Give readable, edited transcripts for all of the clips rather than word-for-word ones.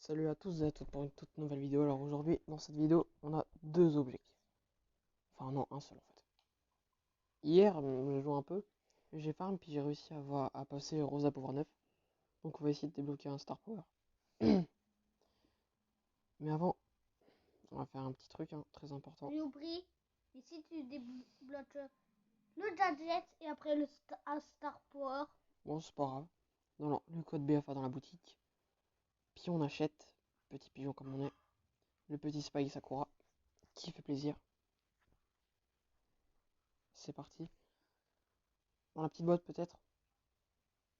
Salut à tous et à toutes pour une toute nouvelle vidéo. Alors aujourd'hui, dans cette vidéo, on a deux objectifs. Enfin non, un seul en fait. Hier, j'ai joué un peu, j'ai farm puis j'ai réussi à passer Rosa pouvoir 9. Donc on va essayer de débloquer un Star Power. Mais avant, on va faire un petit truc très important. J'ai oublié. Et si tu débloques le gadget et après le Star Power. Bon, c'est pas grave. Non, le code BFA dans la boutique. Puis on achète, petit pigeon comme on est, le petit Spike Sakura, qui fait plaisir. C'est parti. Dans la petite boîte peut-être.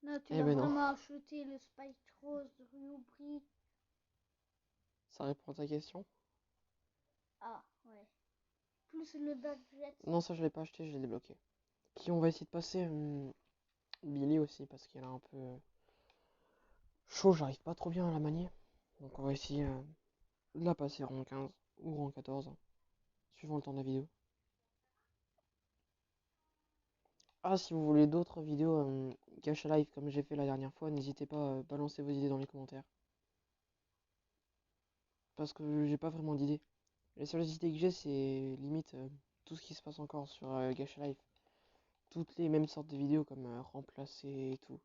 Non, tu Eh vas ben non, vraiment acheter le Spike Rose Ruby. ça répond à ta question. Ah, ouais. Plus le gadget. Non, ça je l'ai pas acheté, je l'ai débloqué. Puis on va essayer de passer Billy aussi parce qu'elle a un peu chaud, j'arrive pas trop bien à la manier. Donc on va essayer de la passer rang 15 ou rang 14, suivant le temps de la vidéo. Ah, si vous voulez d'autres vidéos Gacha Live comme j'ai fait la dernière fois, n'hésitez pas à balancer vos idées dans les commentaires. Parce que j'ai pas vraiment d'idées. Les seules idées que j'ai, c'est limite tout ce qui se passe encore sur Gacha Live. Toutes les mêmes sortes de vidéos comme remplacer et tout.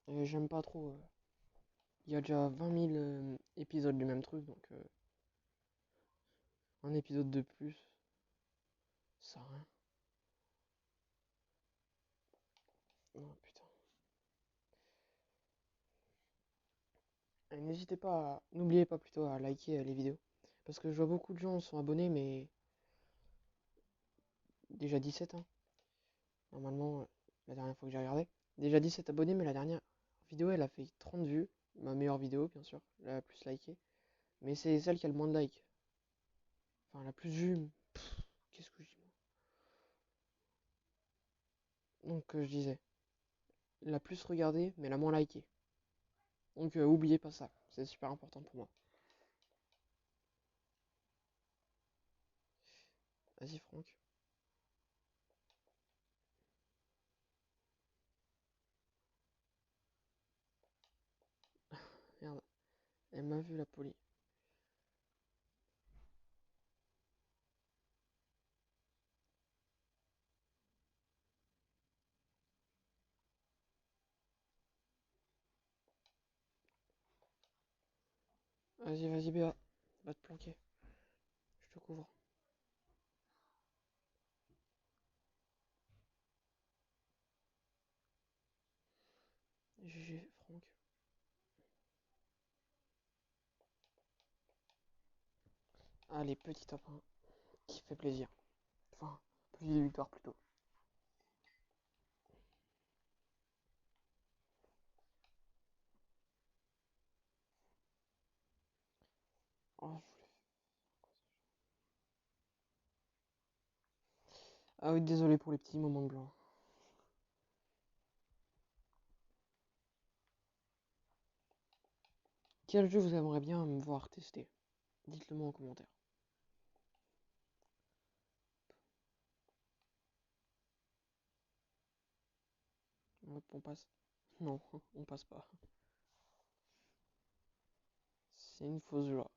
Et j'aime pas trop. Il y a déjà 20 000 épisodes du même truc, donc un épisode de plus, ça sert à rien. Oh putain. Et n'hésitez pas, n'oubliez pas plutôt à liker les vidéos. Parce que je vois beaucoup de gens sont abonnés, mais déjà 17, hein. Normalement, la dernière fois que j'ai regardé. Déjà 17 abonnés, mais la dernière vidéo, elle a fait 30 vues. Ma meilleure vidéo, bien sûr, la plus likée. Mais c'est celle qui a le moins de likes. Enfin, la plus vue. Qu'est-ce que je dis, moi? Donc, je disais, la plus regardée, mais la moins likée. Donc, oubliez pas ça. C'est super important pour moi. Vas-y, Franck. Merde. Elle m'a vu la poli. Vas-y, Béa. Va te planquer. Je te couvre. GG, Franck. Allez, petit top 1 qui fait plaisir. Enfin, plus de victoire plutôt. Oh, ah oui, désolé pour les petits moments de blanc. Quel jeu vous aimeriez bien me voir tester? Dites-le moi en commentaire. Hop, on passe. Non, on passe pas. C'est une fausse joie.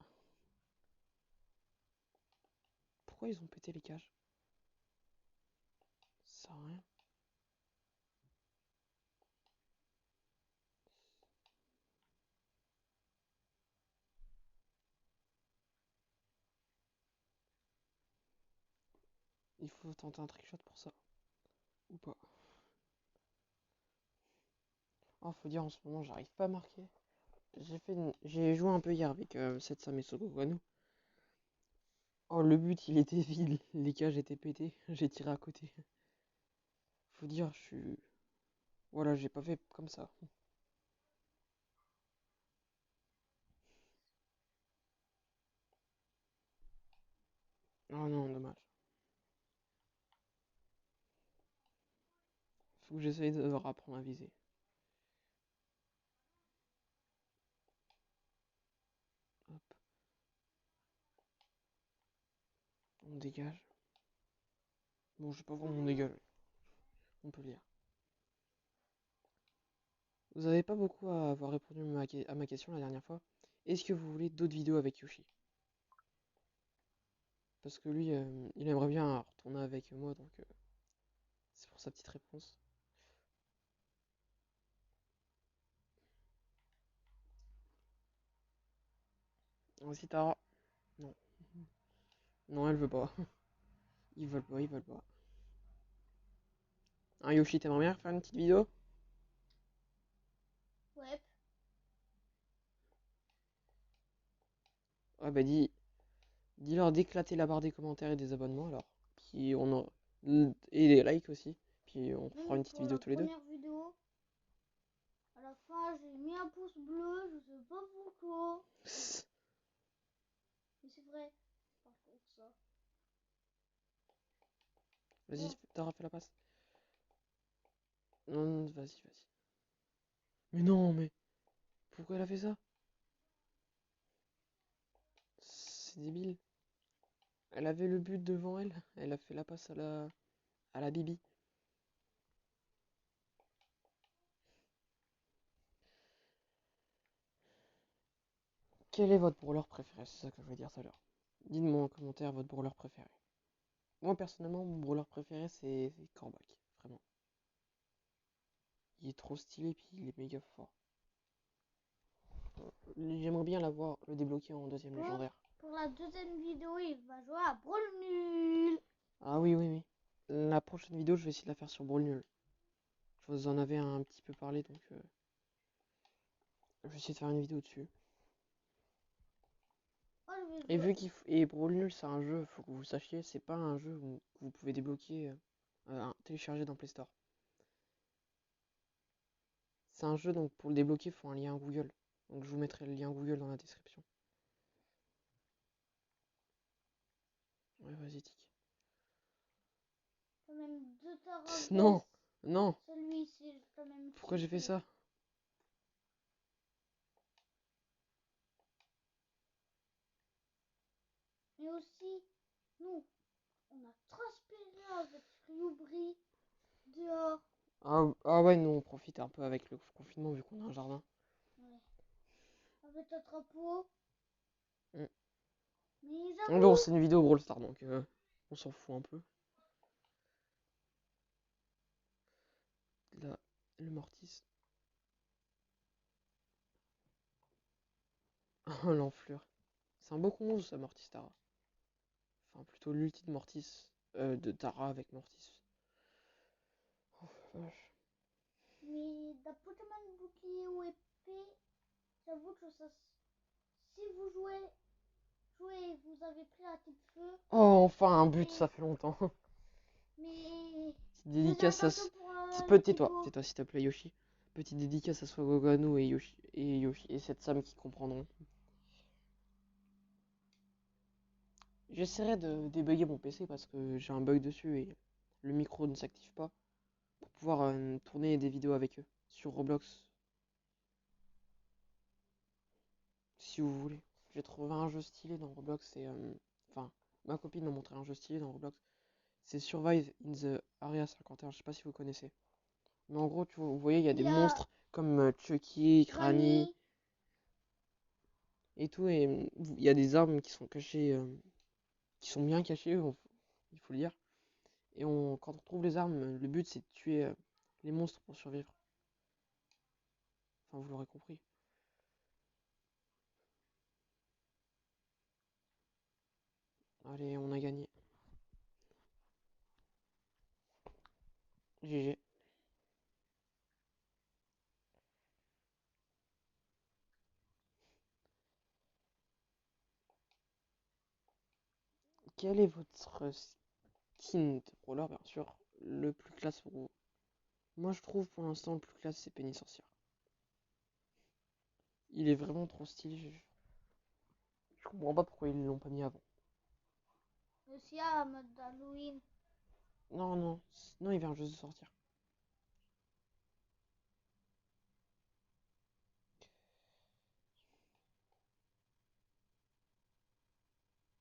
Pourquoi ils ont pété les cages? Ça sert à rien. Il faut tenter un trickshot pour ça. Ou pas. Oh, faut dire en ce moment, j'arrive pas à marquer. J'ai joué un peu hier avec Setsam et Sogogano. Oh, le but il était vide, les cages étaient pétées, j'ai tiré à côté. Faut dire, je suis. Voilà, j'ai pas fait comme ça. Oh non, dommage. Faut que j'essaye de rapprendre à viser. Hop, on dégage. Bon, je sais pas vraiment on dégage. On peut lire. Vous avez pas beaucoup à avoir répondu à ma question la dernière fois. Est-ce que vous voulez d'autres vidéos avec Yoshi? Parce que lui, il aimerait bien retourner avec moi, donc c'est pour sa petite réponse. Vas-y, Tara. Non. Non, elle veut pas. Ils veulent pas, ils veulent pas. Hein, Yoshi, t'aimerais bien faire une petite vidéo? Ouais. Ouais, bah dis-leur d'éclater la barre des commentaires et des abonnements alors. Puis et des likes aussi. Puis on fera Même une petite pour vidéo la tous les deux. première vidéo, à la fin, j'ai mis un pouce bleu, je sais pas pourquoi. Mais c'est vrai. Par contre, ça. Vas-y, Bon, Tara, fais la passe. Non, non, vas-y, vas-y. Mais non, mais pourquoi elle a fait ça? C'est débile. Elle avait le but devant elle. Elle a fait la passe à la Bibi. Quel est votre brawler préféré? C'est ça que je voulais dire tout à l'heure. Dites-moi en commentaire votre brawler préféré. Moi, personnellement, mon brawler préféré, c'est Corbac. Vraiment. Il est trop stylé, puis il est méga fort. J'aimerais bien l'avoir, le débloquer en deuxième légendaire. pour la deuxième vidéo, il va jouer à Brawl Nul. Ah oui, oui, oui. La prochaine vidéo, je vais essayer de la faire sur Brawl Nul. Je vous en avais un petit peu parlé, donc je vais essayer de faire une vidéo dessus. Oh, je vais Et jouer. vu et Brawl Nul, c'est un jeu, faut que vous sachiez, c'est pas un jeu que vous pouvez débloquer, télécharger dans Play Store. C'est un jeu, donc pour le débloquer, il faut un lien Google. Donc je vous mettrai le lien Google dans la description. Ouais, vas-y, tic. Quand même 2 terabytes. Non, non. Celui-ci, quand même. Pourquoi j'ai fait ça? Mais aussi, nous, on a transpiré avec Friobri dehors. Ah ouais, nous on profite un peu avec le confinement vu qu'on a un jardin. Ouais. Avec un trapeau. Mm. Mais Mais bon, j'avoue, c'est une vidéo Brawl Stars, donc on s'en fout un peu. Là, le Mortis. Oh, l'enflure. C'est un beau combo ça, Mortis Tara. Enfin, plutôt l'ulti de Mortis. De Tara avec Mortis. Oh, vache. mais d'un Pokémon bouclier ou épée, j'avoue que ça. Si vous jouez, vous avez pris un petit feu. Oh, enfin un but, Mais, ça fait longtemps. mais Petite faites dédicace à... attention pour les Tais-toi, pivos. tais-toi s'il te plaît, Yoshi. Petite dédicace à Swagoganu et cette Sam qui comprendront. J'essaierai de débugger mon PC parce que j'ai un bug dessus et le micro ne s'active pas pour pouvoir tourner des vidéos avec eux sur Roblox si vous voulez. J'ai trouvé un jeu stylé dans Roblox, enfin, ma copine m'a montré un jeu stylé dans Roblox. C'est Survive in the Area 51, je sais pas si vous connaissez. Mais en gros, vous voyez, il y a Il des y a monstres comme Chucky, Granny Granny. et tout, et il y a des armes qui sont cachées, qui sont bien cachées, il faut le dire. Et quand on trouve les armes, le but c'est de tuer les monstres pour survivre. Enfin, vous l'aurez compris. Allez, on a gagné. GG. Quel est votre skin de brawler, bien sûr, le plus classe pour vous? Moi, je trouve pour l'instant le plus classe c'est Penny Sorcière. Il est vraiment trop stylé. Je comprends pas pourquoi ils l'ont pas mis avant. Aussi à mode d'Halloween. Non, non, non, il vient juste de sortir.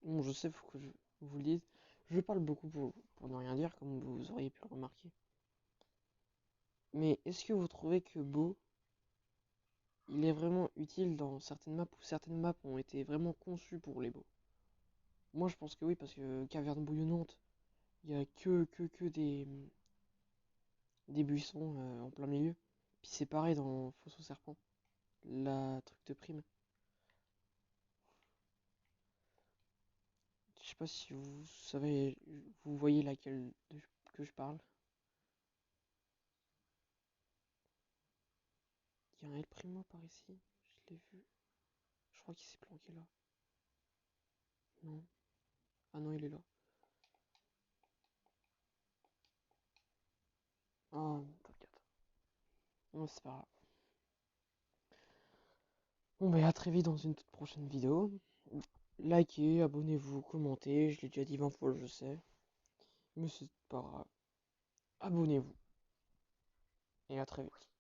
Bon, je sais, faut que je vous le dise. Je parle beaucoup pour ne rien dire, comme vous auriez pu le remarquer. Mais est-ce que vous trouvez que Beau il est vraiment utile dans certaines maps où certaines maps ont été vraiment conçues pour les bows. Moi, je pense que oui, parce que caverne bouillonnante, il y a que des buissons en plein milieu. Puis c'est pareil dans Fosse aux serpents, la truc de prime. Je sais pas si vous savez, vous voyez laquelle que je parle. Il y a un El Primo par ici, je l'ai vu. Je crois qu'il s'est planqué là. Non. Ah non, il est là. Ah, top 4. Non, c'est pas grave. Bon, bah à très vite dans une toute prochaine vidéo. Likez, abonnez-vous, commentez. Je l'ai déjà dit 20 fois, je sais. Mais c'est pas grave. Abonnez-vous. Et à très vite.